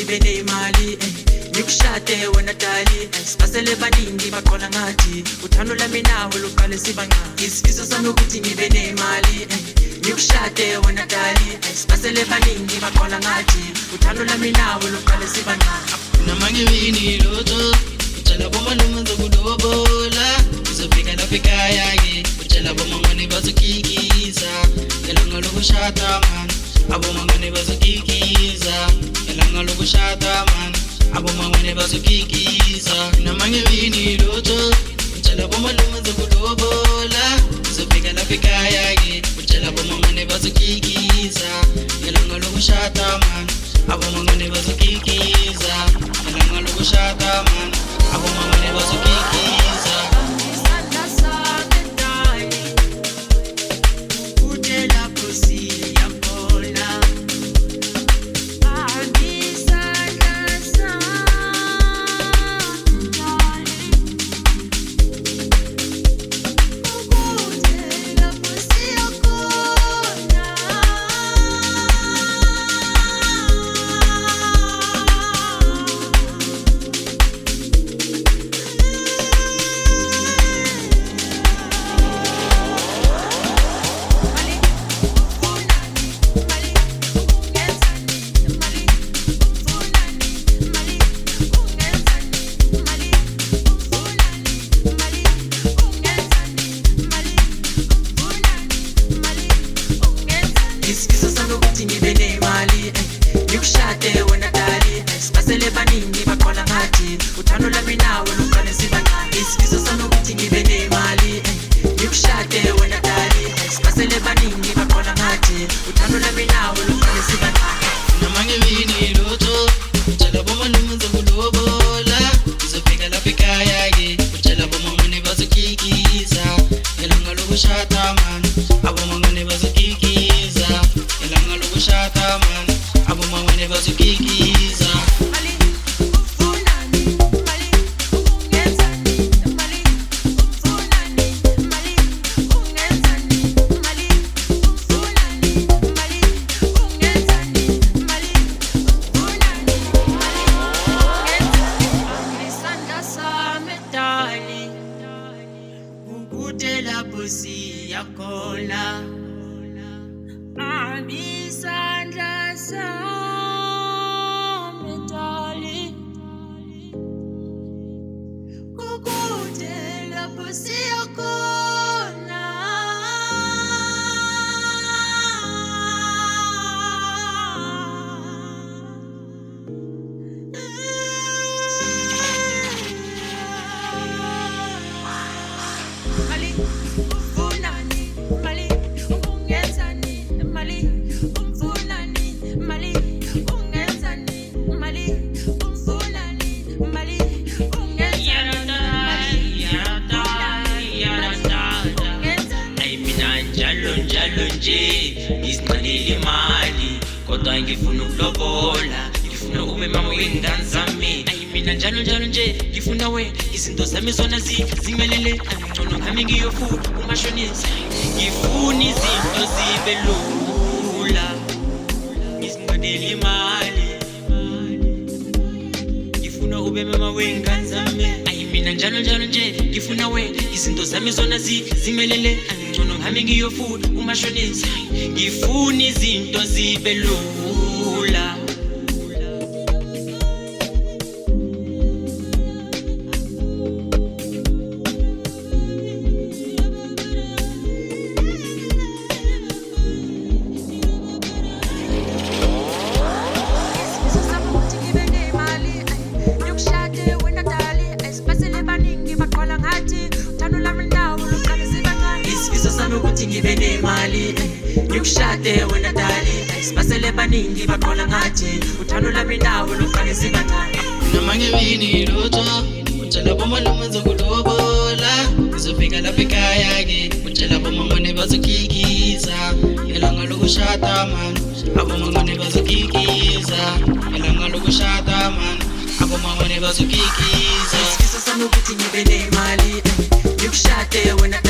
ngibe nemali ngikushade wena dali sibasele baningi baqola ngathi uthando lami nawe luqale sibancane isifiso sami ukuthi ngibe nemali ngikushade wena dali sibasele baningi baqola ngathi uthando lami nawe luqale sibancane noma ngibini lutho utshela bomalume ngizokulobola uzofika lapha ekhaya-ke utshela bomangwane bazokikiza ngelanga lokushada man abomangwane bazokikiza ngelanga lokushada man abomangwane bazokikiza noma ngibini lutho utshela bomalume ngizokulobola uzofika lapha ekhaya-ke utshela bomangwane bazokikiza ngelanga lokushada man abomangwane bazokikiza ngelanga lokushada man abomangwane bazokikiza isifiso sami ukuthi ngibe nemali ngikushade wena dali sibasele baningi baqola ngathi uthando lami nawe luqale sibancane isifiso sami ukuthi ngibe nemali ngikushade wena dali sibasele baningi baqola ngathi uthando lami nawe luqale sibancane noma ngibini lutho utshela bomalume ngizokulobola uzofika lapha ekhaya-ke utshela bomangwane bazokikiza ngelanga lokushada man abomangwane bazokikiza ngelanga lokushada man abomangwane bazokikiza Ukutela pusi yakhona Isandla sami dali ukutela pusi yakhona Mali ufunani mali ungenzani mali umfunani mali ungenzani mali umfunani mali ungenzani Ay mina njalo nje ngizinqanele imali kodwa ngifuna ukulobola ngifuna ube mama wengane zami ay mina njalo nje ngifuna wena izinto zami zona zimelele angcono ngami ngiyofuthi umashonisa ngifuna izinto zibe lula ngizinqanele imali ngifuna ube mama wengane zami ay mina njalo nje ngifuna wena izinto zami zona zimelele angcono ngami ngiyofuthi umashonisa ngifuna izinto zibe lula isifiso sami ukuthi ngibe nemali ngikushade wena dali sibasele baningi baqola ngathi uthando lami nawe luqale sibancane isifiso sami ukuthi ngibe nemali ngikushade wena dali sibasele baningi baqola ngathi uthando lami nawe luqale sibancane noma ngibini lutho utshela bomalume ngizokulobola uzofika lapha ekhaya-ke utshela bomangwane bazokikiza ngelanga lokushada man abomangwane bazokikiza ngelanga lokushada man abomangwane bazokikiza isifiso sami ukuthi ngibe nemali ngikushade wena